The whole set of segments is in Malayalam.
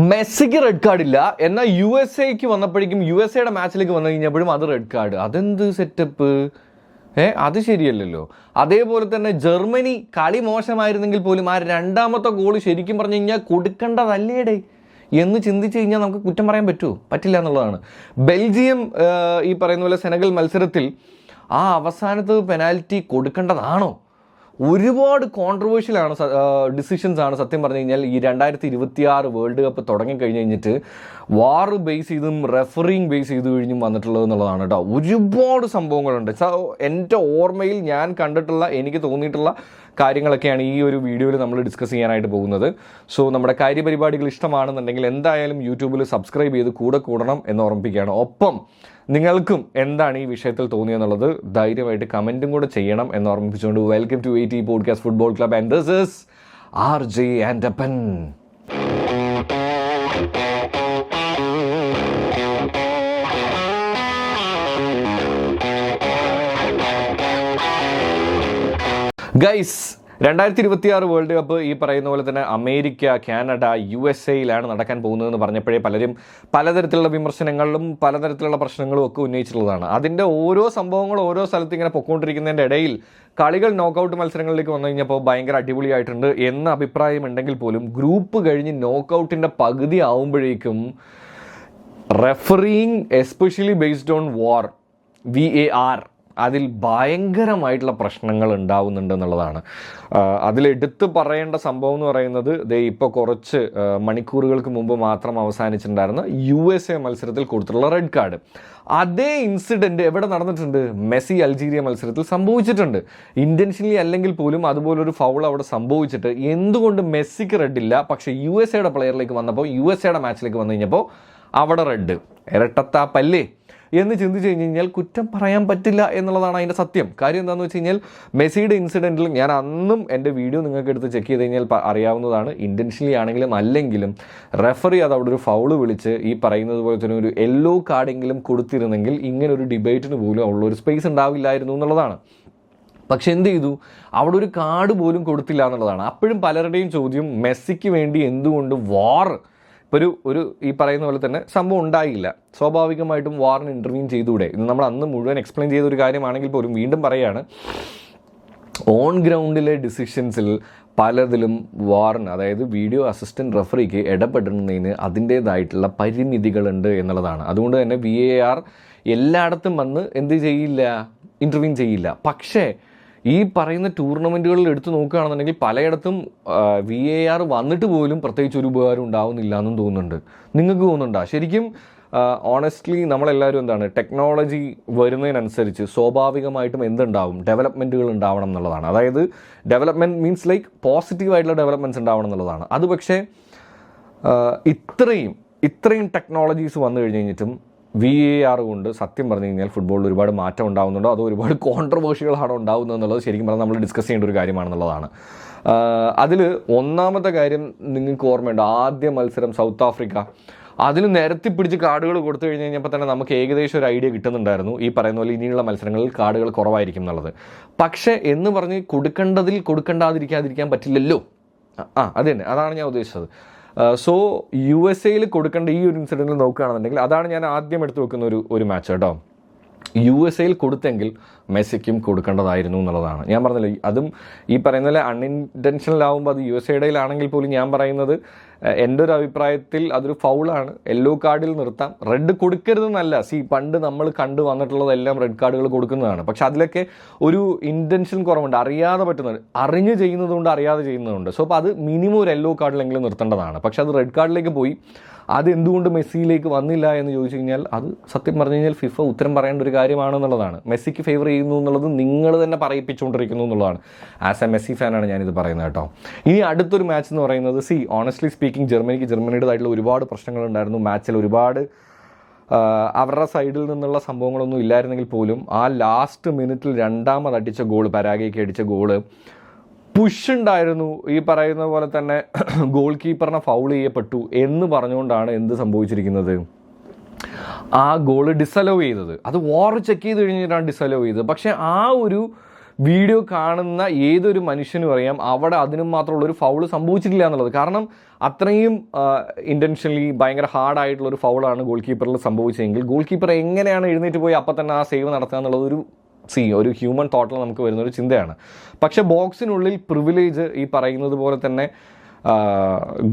മെസ്സിക്ക് റെഡ് കാർഡ് ഇല്ല, എന്നാൽ യു എസ് എക്ക് വന്നപ്പോഴേക്കും യു എസ് എയുടെ മാച്ചിലേക്ക് വന്നു കഴിഞ്ഞപ്പോഴും അത് റെഡ് കാർഡ്. അതെന്ത് സെറ്റപ്പ്? അത് ശരിയല്ലല്ലോ. അതേപോലെ തന്നെ ജർമ്മനി കളി മോശമായിരുന്നെങ്കിൽ പോലും ആ രണ്ടാമത്തെ ഗോൾ ശരിക്കും പറഞ്ഞു കഴിഞ്ഞാൽ കൊടുക്കേണ്ടതല്ലേടേ എന്ന് ചിന്തിച്ച് കഴിഞ്ഞാൽ നമുക്ക് കുറ്റം പറയാൻ പറ്റുമോ? പറ്റില്ല എന്നുള്ളതാണ്. ബെൽജിയം ഈ പറയുന്ന പോലെ സെനഗൽ മത്സരത്തിൽ ആ അവസാനത്തെ പെനാൽറ്റി കൊടുക്കേണ്ടതാണോ? ഒരുപാട് കോൺട്രവേഴ്ഷ്യലാണ് ഡിസിഷൻസ് ആണ് സത്യം പറഞ്ഞു കഴിഞ്ഞാൽ ഈ 2026 വേൾഡ് കപ്പ് തുടങ്ങിക്കഴിഞ്ഞ് കഴിഞ്ഞിട്ട് വാർ ബേസ് ചെയ്തും റെഫറിങ് ബേസ് ചെയ്ത് കഴിഞ്ഞും വന്നിട്ടുള്ളത് എന്നുള്ളതാണ് കേട്ടോ. ഒരുപാട് സംഭവങ്ങളുണ്ട്. എൻ്റെ ഓർമ്മയിൽ ഞാൻ കണ്ടിട്ടുള്ള എനിക്ക് തോന്നിയിട്ടുള്ള കാര്യങ്ങളൊക്കെയാണ് ഈ ഒരു വീഡിയോയിൽ നമ്മൾ ഡിസ്കസ് ചെയ്യാനായിട്ട് പോകുന്നത്. സോ നമ്മുടെ കാര്യപരിപാടികൾ ഇഷ്ടമാണെന്നുണ്ടെങ്കിൽ എന്തായാലും യൂട്യൂബിൽ സബ്സ്ക്രൈബ് ചെയ്ത് കൂടെ കൂടണം എന്ന് ഓർമ്മിപ്പിക്കുകയാണ്. ഒപ്പം നിങ്ങൾക്കും എന്താണ് ഈ വിഷയത്തിൽ തോന്നിയെന്നുള്ളത് ധൈര്യമായിട്ട് കമൻറ്റും കൂടെ ചെയ്യണം എന്ന് ഓർമ്മിപ്പിച്ചുകൊണ്ട് welcome to AT podcast football club and this is RJ Andappan. Guys, 2026 world cup ഈ പറയുന്ന പോലെ തന്നെ അമേരിക്ക, കാനഡ, USA നടക്കാൻ പോകുന്നതെന്ന് പറഞ്ഞപ്പോഴേ പലരും പലതരത്തിലുള്ള വിമർശനങ്ങളും പലതരത്തിലുള്ള പ്രശ്നങ്ങളും ഒക്കെ ഉന്നയിച്ചിട്ടുള്ളതാണ്. അതിൻ്റെ ഓരോ സംഭവങ്ങളും ഓരോ സ്ഥലത്ത് ഇങ്ങനെ പൊയ്ക്കൊണ്ടിരിക്കുന്നതിൻ്റെ ഇടയിൽ കളികൾ നോക്കൗട്ട് മത്സരങ്ങളിലേക്ക് വന്നു കഴിഞ്ഞപ്പോൾ ഭയങ്കര അടിപൊളിയായിട്ടുണ്ട് എന്ന അഭിപ്രായം ഉണ്ടെങ്കിൽ പോലും ഗ്രൂപ്പ് കഴിഞ്ഞ് നോക്കൗട്ടിൻ്റെ പകുതി ആവുമ്പോഴേക്കും referring especially based on VAR അതിൽ ഭയങ്കരമായിട്ടുള്ള പ്രശ്നങ്ങൾ ഉണ്ടാവുന്നുണ്ട് എന്നുള്ളതാണ്. അതിലെടുത്ത് പറയേണ്ട സംഭവം എന്ന് പറയുന്നത് ഇപ്പോൾ കുറച്ച് മണിക്കൂറുകൾക്ക് മുമ്പ് മാത്രം അവസാനിച്ചിട്ടുണ്ടായിരുന്ന USA മത്സരത്തിൽ കൊടുത്തിട്ടുള്ള റെഡ് കാർഡ്. അതേ ഇൻസിഡൻറ്റ് എവിടെ നടന്നിട്ടുണ്ട്? മെസ്സി അൾജീരിയ മത്സരത്തിൽ സംഭവിച്ചിട്ടുണ്ട്. ഇൻറ്റൻഷനലി അല്ലെങ്കിൽ പോലും അതുപോലൊരു ഫൗൾ അവിടെ സംഭവിച്ചിട്ട് എന്തുകൊണ്ട് മെസ്സിക്ക് റെഡില്ല, പക്ഷേ USA പ്ലെയറിലേക്ക് വന്നപ്പോൾ USA മാച്ചിലേക്ക് വന്നു കഴിഞ്ഞപ്പോൾ അവിടെ റെഡ്? ഇരട്ടത്താപ്പല്ലേ എന്ന് ചിന്തിച്ച് കഴിഞ്ഞ് കഴിഞ്ഞാൽ കുറ്റം പറയാൻ പറ്റില്ല എന്നുള്ളതാണ് അതിൻ്റെ സത്യം. കാര്യം എന്താണെന്ന് വെച്ച് കഴിഞ്ഞാൽ മെസ്സിയുടെ ഇൻസിഡൻറ്റിൽ ഞാൻ അന്നും എൻ്റെ വീഡിയോ നിങ്ങൾക്ക് എടുത്ത് ചെക്ക് ചെയ്ത് കഴിഞ്ഞാൽ അറിയാവുന്നതാണ്. ഇൻറ്റൻഷനലി ആണെങ്കിലും അല്ലെങ്കിലും റെഫറി അത് അവിടെ ഒരു ഫൗള് വിളിച്ച് ഈ പറയുന്നത് പോലെ തന്നെ ഒരു യെല്ലോ കാർഡെങ്കിലും കൊടുത്തിരുന്നെങ്കിൽ ഇങ്ങനൊരു ഡിബേറ്റിന് പോലും ഉള്ളൊരു സ്പേസ് ഉണ്ടാവില്ലായിരുന്നു എന്നുള്ളതാണ്. പക്ഷെ എന്ത് ചെയ്തു? അവിടെ ഒരു കാർഡ് പോലും കൊടുത്തില്ല എന്നുള്ളതാണ്. അപ്പോഴും പലരുടെയും ചോദ്യം, മെസ്സിക്ക് വേണ്ടി എന്തുകൊണ്ട് വാർ ഒരു ഈ പറയുന്ന പോലെ തന്നെ സംഭവം ഉണ്ടായില്ല? സ്വാഭാവികമായിട്ടും വാറിന് ഇൻ്റർവ്യൂ ചെയ്തുകൂടെ? ഇത് നമ്മൾ അന്ന് മുഴുവൻ എക്സ്പ്ലെയിൻ ചെയ്ത ഒരു കാര്യമാണെങ്കിൽ പോലും വീണ്ടും പറയുകയാണ്, ഓൺ ഗ്രൗണ്ടിലെ ഡിസിഷൻസിൽ പലതിലും വാറിന്, അതായത് വീഡിയോ അസിസ്റ്റൻറ്റ് റെഫറിക്ക് ഇടപെടുന്നതിന് അതിൻ്റേതായിട്ടുള്ള പരിമിതികളുണ്ട് എന്നുള്ളതാണ്. അതുകൊണ്ട് തന്നെ VAR എല്ലായിടത്തും വന്ന് എന്ത് ചെയ്യില്ല? ഇൻ്റർവ്യൂ ചെയ്യില്ല. പക്ഷേ ഈ പറയുന്ന ടൂർണമെൻറ്റുകളിൽ എടുത്ത് നോക്കുകയാണെന്നുണ്ടെങ്കിൽ പലയിടത്തും VAR വന്നിട്ട് പോലും പ്രത്യേകിച്ച് ഒരു ഉപകാരം ഉണ്ടാവുന്നില്ല എന്നും തോന്നുന്നുണ്ട്. നിങ്ങൾക്ക് തോന്നുന്നുണ്ടോ? ശരിക്കും ഓണസ്റ്റ്ലി നമ്മളെല്ലാവരും എന്താണ്, ടെക്നോളജി വരുന്നതിനനുസരിച്ച് സ്വാഭാവികമായിട്ടും എന്തുണ്ടാവും? ഡെവലപ്മെൻറ്റുകൾ ഉണ്ടാവണം എന്നുള്ളതാണ്. അതായത് ഡെവലപ്മെൻറ്റ് മീൻസ് ലൈക്ക് പോസിറ്റീവായിട്ടുള്ള ഡെവലപ്മെൻറ്റ്സ് ഉണ്ടാവണം എന്നുള്ളതാണ്. അത് പക്ഷേ ഇത്രയും ടെക്നോളജീസ് വന്നു കഴിഞ്ഞിട്ടും VAR കൊണ്ട് സത്യം പറഞ്ഞു കഴിഞ്ഞാൽ ഫുട്ബോളിൽ ഒരുപാട് മാറ്റം ഉണ്ടാകുന്നുണ്ടോ, അതോ ഒരുപാട് കോൺട്രവേഴ്സികളാണോ ഉണ്ടാകുന്നത് എന്നുള്ളത് ശരിക്കും പറഞ്ഞാൽ നമ്മൾ ഡിസ്കസ് ചെയ്യേണ്ട ഒരു കാര്യമാണെന്നുള്ളതാണ്. അതിൽ ഒന്നാമത്തെ കാര്യം നിങ്ങൾക്ക് ഓർമ്മയുണ്ട്, ആദ്യ മത്സരം സൗത്ത് ആഫ്രിക്ക, അതിൽ നിരത്തി പിടിച്ച് കാർഡുകൾ കൊടുത്തു കഴിഞ്ഞ് കഴിഞ്ഞപ്പോൾ തന്നെ നമുക്ക് ഏകദേശം ഒരു ഐഡിയ കിട്ടുന്നുണ്ടായിരുന്നു ഈ പറയുന്ന പോലെ ഇനിയുള്ള മത്സരങ്ങളിൽ കാർഡുകൾ കുറവായിരിക്കും എന്നുള്ളത്. പക്ഷേ എന്ന് പറഞ്ഞ് കൊടുക്കേണ്ടാതിരിക്കാൻ പറ്റില്ലല്ലോ. അത് തന്നെ, അതാണ് ഞാൻ ഉദ്ദേശിച്ചത്. സോ USA കൊടുക്കേണ്ട ഈ ഒരു ഇൻസിഡൻറ്റിൽ നോക്കുകയാണെന്നുണ്ടെങ്കിൽ അതാണ് ഞാൻ ആദ്യം എടുത്ത് വെക്കുന്ന ഒരു മാച്ച് കേട്ടോ. USA കൊടുത്തെങ്കിൽ മെസ്സിക്കും കൊടുക്കേണ്ടതായിരുന്നു എന്നുള്ളതാണ് ഞാൻ പറഞ്ഞല്ലോ. അതും ഈ പറയുന്ന പോലെ അൺഇൻറ്റൻഷണൽ ആകുമ്പോൾ അത് USA പോലും ഞാൻ പറയുന്നത് എൻ്റെ ഒരു അഭിപ്രായത്തിൽ അതൊരു ഫൗളാണ്. യെല്ലോ കാർഡിൽ നിർത്താം, റെഡ് കൊടുക്കരുതെന്നല്ല. പണ്ട് നമ്മൾ കണ്ടു വന്നിട്ടുള്ളതെല്ലാം റെഡ് കാർഡുകൾ കൊടുക്കുന്നതാണ്. പക്ഷെ അതിലൊക്കെ ഒരു ഇൻറ്റൻഷൻ കുറവുണ്ട്, അറിയാതെ പറ്റുന്നത്, അറിഞ്ഞ് ചെയ്യുന്നതുകൊണ്ട് അറിയാതെ ചെയ്യുന്നതുകൊണ്ട്. സോ അപ്പോൾ അത് മിനിമം ഒരു യെല്ലോ കാർഡിലെങ്കിലും നിർത്തേണ്ടതാണ്. പക്ഷെ അത് റെഡ് കാർഡിലേക്ക് പോയി. അത് എന്തുകൊണ്ട് മെസ്സിയിലേക്ക് വന്നില്ല എന്ന് ചോദിച്ചു കഴിഞ്ഞാൽ അത് സത്യം പറഞ്ഞു കഴിഞ്ഞാൽ ഫിഫ ഉത്തരം പറയേണ്ട ഒരു കാര്യമാണെന്നുള്ളതാണ്. മെസ്സിക്ക് ഫേവർ ചെയ്യുന്നു എന്നുള്ളത് നിങ്ങൾ തന്നെ പറയിപ്പിച്ചുകൊണ്ടിരിക്കുന്നു എന്നുള്ളതാണ്. ആസ് എ മെസ്സി ഫാനാണ് ഞാനിത് പറയുന്നത് കേട്ടോ. ഇനി അടുത്തൊരു മാച്ച് എന്ന് പറയുന്നത് ഓണസ്റ്റ്ലി സ്പീക്കിംഗ് ജർമ്മനിയുടേതായിട്ടുള്ള ഒരുപാട് പ്രശ്നങ്ങളുണ്ടായിരുന്നു മാച്ചിൽ. ഒരുപാട് അവരുടെ സൈഡിൽ നിന്നുള്ള സംഭവങ്ങളൊന്നും ഇല്ലായിരുന്നെങ്കിൽ പോലും ആ ലാസ്റ്റ് മിനിറ്റിൽ രണ്ടാമത് അടിച്ച ഗോൾ, പരാഗയ്ക്ക് അടിച്ച ഗോള് പുഷ് ഉണ്ടായിരുന്നു. ഈ പറയുന്ന പോലെ തന്നെ ഗോൾ കീപ്പറിനെ ഫൗൾ ചെയ്യപ്പെട്ടു എന്ന് പറഞ്ഞുകൊണ്ടാണ് എന്ത് സംഭവിച്ചിരിക്കുന്നത്? ആ ഗോള് ഡിസലോ ചെയ്തത്. അത് വാർ ചെക്ക് ചെയ്ത് കഴിഞ്ഞിട്ടാണ് ഡിസലോ ചെയ്തത്. പക്ഷേ ആ ഒരു വീഡിയോ കാണുന്ന ഏതൊരു മനുഷ്യനും അറിയാം അവിടെ അതിനും മാത്രമുള്ളൊരു ഫൗള് സംഭവിച്ചിട്ടില്ല എന്നുള്ളത്. കാരണം അത്രയും ഇൻറ്റൻഷനലി ഭയങ്കര ഹാർഡായിട്ടുള്ളൊരു ഫൗളാണ് ഗോൾ കീപ്പറിൽ സംഭവിച്ചതെങ്കിൽ ഗോൾ കീപ്പർ എങ്ങനെയാണ് എഴുന്നേറ്റ് പോയി അപ്പം തന്നെ ആ സേവ് നടത്തുക എന്നുള്ളത് ഒരു ഹ്യൂമൻ തോട്ടിൽ നമുക്ക് വരുന്നൊരു ചിന്തയാണ്. പക്ഷേ ബോക്സിനുള്ളിൽ പ്രിവിലേജ് ഈ പറയുന്നത് പോലെ തന്നെ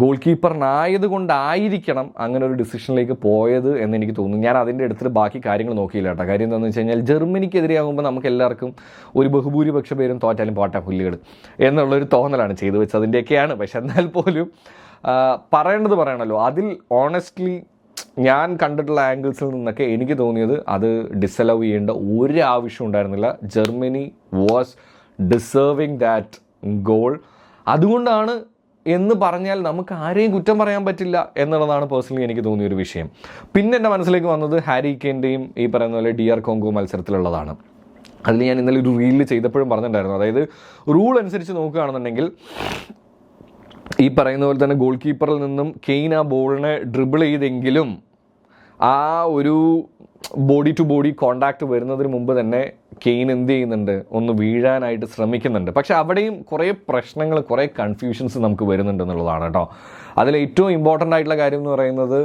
ഗോൾ കീപ്പറിനായത് കൊണ്ടായിരിക്കണം അങ്ങനെ ഒരു ഡിസിഷനിലേക്ക് പോയത് എന്ന് എനിക്ക് തോന്നുന്നു. ഞാൻ അതിൻ്റെ അടുത്ത് ബാക്കി കാര്യങ്ങൾ നോക്കിയില്ല കേട്ടോ. കാര്യം എന്താണെന്ന് വെച്ച് കഴിഞ്ഞാൽ ജർമ്മനിക്കെതിരെയാകുമ്പോൾ നമുക്ക് എല്ലാവർക്കും ഒരു ബഹുഭൂരിപക്ഷ പേരും തോറ്റാലും പോട്ടാ പുല്ലുകൾ എന്നുള്ളൊരു തോന്നലാണ് ചെയ്തു വെച്ചതിൻ്റെയൊക്കെയാണ്. പക്ഷെ എന്നാൽ പോലും പറയേണ്ടത് പറയണമല്ലോ. അതിൽ ഓണസ്റ്റ്ലി ഞാൻ കണ്ടിട്ടുള്ള ആംഗിൾസിൽ നിന്നൊക്കെ എനിക്ക് തോന്നിയത് അത് ഡിസലവ് ചെയ്യേണ്ട ഒരു ആവശ്യം ഉണ്ടായിരുന്നില്ല. Germany was deserving that goal. അതുകൊണ്ടാണ് എന്ന് പറഞ്ഞാൽ നമുക്ക് ആരെയും കുറ്റം പറയാൻ പറ്റില്ല എന്നുള്ളതാണ് പേഴ്സണലി എനിക്ക് തോന്നിയൊരു വിഷയം. പിന്നെ എൻ്റെ മനസ്സിലേക്ക് വന്നത് ഹാരി കെയിൻ്റെയും ഈ പറയുന്ന പോലെ DR കോങ്കോ മത്സരത്തിലുള്ളതാണ്. അതിൽ ഞാൻ ഇന്നലെ ഒരു റീലിൽ ചെയ്തപ്പോഴും പറഞ്ഞിട്ടുണ്ടായിരുന്നു. അതായത് റൂൾ അനുസരിച്ച് നോക്കുകയാണെന്നുണ്ടെങ്കിൽ ഈ പറയുന്ന പോലെ തന്നെ ഗോൾ കീപ്പറിൽ നിന്നും കെയ്ൻ ആ ബോളിനെ ഡ്രിബിൾ ചെയ്തെങ്കിലും ആ ഒരു ബോഡി ടു ബോഡി കോണ്ടാക്ട് വരുന്നതിന് മുമ്പ് തന്നെ കെയ്ൻ എന്ത് ചെയ്യുന്നുണ്ട്, ഒന്ന് വീഴാനായിട്ട് ശ്രമിക്കുന്നുണ്ട്. പക്ഷെ അവിടെയും കുറേ പ്രശ്നങ്ങൾ, കുറേ കൺഫ്യൂഷൻസ് നമുക്ക് വരുന്നുണ്ട് എന്നുള്ളതാണ് കേട്ടോ. അതിൽ ഏറ്റവും ഇമ്പോർട്ടൻ്റ് ആയിട്ടുള്ള കാര്യം എന്ന് പറയുന്നത്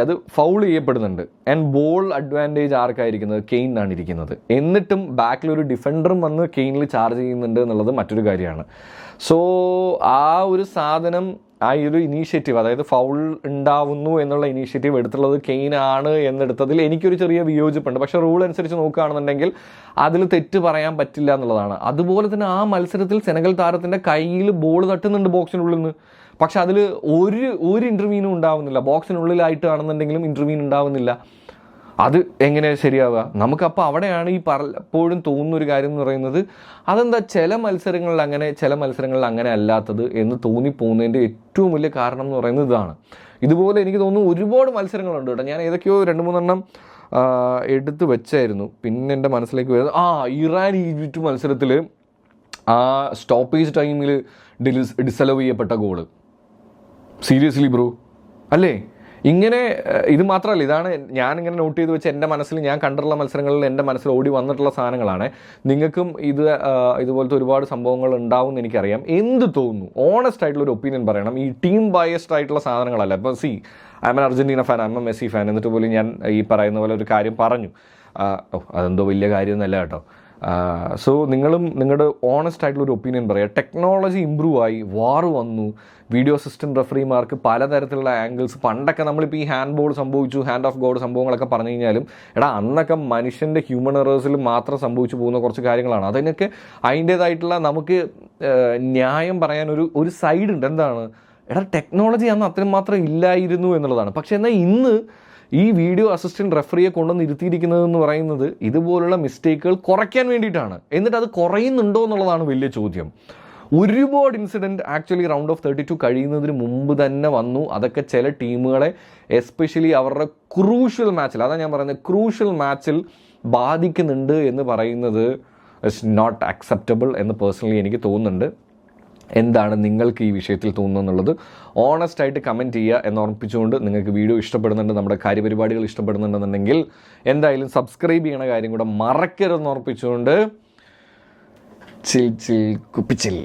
അത് ഫൗൾ ചെയ്യപ്പെടുന്നുണ്ട്. ആൻഡ് ബോൾ അഡ്വാൻറ്റേജ് ആർക്കായിരിക്കുന്നത്? കെയ്നാണ് ഇരിക്കുന്നത്. എന്നിട്ടും ബാക്കിലൊരു ഡിഫൻഡറും വന്ന് കെയ്നിൽ ചാർജ് ചെയ്യുന്നുണ്ട് എന്നുള്ളത് മറ്റൊരു കാര്യമാണ്. സോ ആ ഒരു സാധനം, ആ ഒരു ഇനീഷ്യേറ്റീവ്, അതായത് ഫൗൾ ഉണ്ടാവുന്നു എന്നുള്ള ഇനീഷ്യേറ്റീവ് എടുത്തുള്ളത് കെയ്നാണ് എന്നെടുത്തതിൽ എനിക്കൊരു ചെറിയ വിയോജിപ്പുണ്ട്. പക്ഷേ റൂൾ അനുസരിച്ച് നോക്കുകയാണെന്നുണ്ടെങ്കിൽ അതിൽ തെറ്റ് പറയാൻ പറ്റില്ല എന്നുള്ളതാണ്. അതുപോലെ തന്നെ ആ മത്സരത്തിൽ സെനഗൽ താരത്തിൻ്റെ കയ്യിൽ ബോൾ തട്ടുന്നുണ്ട് ബോക്സിനുള്ളിൽ നിന്ന്. പക്ഷെ അതിൽ ഒരു ഇൻ്റർവ്യൂനും ഉണ്ടാവുന്നില്ല. ബോക്സിനുള്ളിലായിട്ടാണെന്നുണ്ടെങ്കിലും ഇൻ്റർവ്യൂ ഉണ്ടാവുന്നില്ല. അത് എങ്ങനെയാണ് ശരിയാവുക? നമുക്കപ്പോൾ അവിടെയാണ് ഈ പലപ്പോഴും തോന്നുന്നൊരു കാര്യം എന്ന് പറയുന്നത്, അതെന്താ ചില മത്സരങ്ങളിൽ അങ്ങനെ, ചില മത്സരങ്ങളിൽ അങ്ങനെ അല്ലാത്തത് എന്ന് തോന്നിപ്പോകുന്നതിൻ്റെ ഏറ്റവും വലിയ കാരണം എന്ന് പറയുന്നത് ഇതാണ്. ഇതുപോലെ എനിക്ക് തോന്നുന്നു ഒരുപാട് മത്സരങ്ങളുണ്ട് കേട്ടോ. ഞാൻ ഏതൊക്കെയോ 2-3 എടുത്ത് വെച്ചായിരുന്നു. പിന്നെ എൻ്റെ മനസ്സിലേക്ക് വരുന്നത് ഇറാൻ ഈജിപ്റ്റ് മത്സരത്തിൽ ആ സ്റ്റോപ്പേജ് ടൈമിൽ ഡിസലവ് ചെയ്യപ്പെട്ട ഗോള്. സീരിയസ്ലി ബ്രോ, അല്ലേ? ഇങ്ങനെ ഇത് മാത്രമല്ല, ഇതാണ് ഞാനിങ്ങനെ നോട്ട് ചെയ്ത് വെച്ച് എൻ്റെ മനസ്സിൽ ഞാൻ കണ്ടിട്ടുള്ള മത്സരങ്ങളിൽ എൻ്റെ മനസ്സിൽ ഓടി വന്നിട്ടുള്ള സാധനങ്ങളാണ്. നിങ്ങൾക്കും ഇതുപോലത്തെ ഒരുപാട് സംഭവങ്ങൾ ഉണ്ടാവും എന്ന് എനിക്കറിയാം. എന്ത് തോന്നുന്നു? ഓണസ്റ്റ് ആയിട്ടുള്ളൊരു ഒപ്പീനിയൻ പറയണം. ഈ ടീം ബയസ്ഡ് ആയിട്ടുള്ള സാധനങ്ങളല്ല. ഇപ്പോൾ I M N Argentina fan, I M A Messi fan, എന്നിട്ട് പോലും ഞാൻ ഈ പറയുന്ന പോലെ ഒരു കാര്യം പറഞ്ഞു. അതെന്തോ വലിയ കാര്യമൊന്നുമല്ല കേട്ടോ. സോ നിങ്ങളും നിങ്ങളുടെ ഓണസ്റ്റ് ആയിട്ടുള്ളൊരു ഒപ്പീനിയൻ പറയുക. ടെക്നോളജി ഇമ്പ്രൂവ് ആയി, വാർ വന്നു, വീഡിയോ അസിസ്റ്റൻറ്റ് റെഫറിമാർക്ക് പലതരത്തിലുള്ള ആംഗിൾസ്. പണ്ടൊക്കെ നമ്മളിപ്പോൾ ഈ ഹാൻഡ് ബോൾ സംഭവിച്ചു, ഹാൻഡ് ഓഫ് ഗോഡ് സംഭവങ്ങളൊക്കെ പറഞ്ഞു കഴിഞ്ഞാലും അന്നൊക്കെ മനുഷ്യൻ്റെ ഹ്യൂമൻ എറേഴ്സിൽ മാത്രം സംഭവിച്ചു പോകുന്ന കുറച്ച് കാര്യങ്ങളാണ്. അതിനൊക്കെ അതിൻ്റേതായിട്ടുള്ള നമുക്ക് ന്യായം പറയാൻ ഒരു സൈഡ് ഉണ്ട്. എന്താണ് ടെക്നോളജി അന്ന് അത്രയും മാത്രം ഇല്ലായിരുന്നു എന്നുള്ളതാണ്. പക്ഷേ എന്നാൽ ഇന്ന് ഈ വീഡിയോ അസിസ്റ്റൻറ്റ് റെഫറിയെ കൊണ്ടുവന്ന് ഇരുത്തിയിരിക്കുന്നതെന്ന് പറയുന്നത് ഇതുപോലുള്ള മിസ്റ്റേക്കുകൾ കുറയ്ക്കാൻ വേണ്ടിയിട്ടാണ്. എന്നിട്ട് അത് കുറയുന്നുണ്ടോ എന്നുള്ളതാണ് വലിയ ചോദ്യം. ഒരുപാട് ഇൻസിഡൻറ്റ് ആക്ച്വലി റൗണ്ട് ഓഫ് 32 കഴിയുന്നതിന് മുമ്പ് തന്നെ വന്നു. അതൊക്കെ ചില ടീമുകളെ എസ്പെഷ്യലി അവരുടെ ക്രൂഷ്യൽ മാച്ചിൽ, അതാണ് ഞാൻ പറയുന്നത്, ക്രൂഷ്യൽ മാച്ചിൽ ബാധിക്കുന്നുണ്ട് എന്ന് പറയുന്നത് ഇറ്റ്സ് നോട്ട് അക്സെപ്റ്റബിൾ എന്ന് പേഴ്സണലി എനിക്ക് തോന്നുന്നുണ്ട്. എന്താണ് നിങ്ങൾക്ക് ഈ വിഷയത്തിൽ തോന്നുന്നുള്ളത് ഓണസ്റ്റായിട്ട് കമൻറ്റ് ചെയ്യുക എന്ന് ഓർമ്മിപ്പിച്ചുകൊണ്ട്, നിങ്ങൾക്ക് വീഡിയോ ഇഷ്ടപ്പെടുന്നുണ്ട്, നമ്മുടെ കാര്യപരിപാടികൾ ഇഷ്ടപ്പെടുന്നുണ്ടെന്നുണ്ടെങ്കിൽ എന്തായാലും സബ്സ്ക്രൈബ് ചെയ്യണ കാര്യം കൂടെ മറക്കരുതെന്ന് ഓർമ്മിപ്പിച്ചുകൊണ്ട് ചിൽ കുപ്പിച്ചിൽ.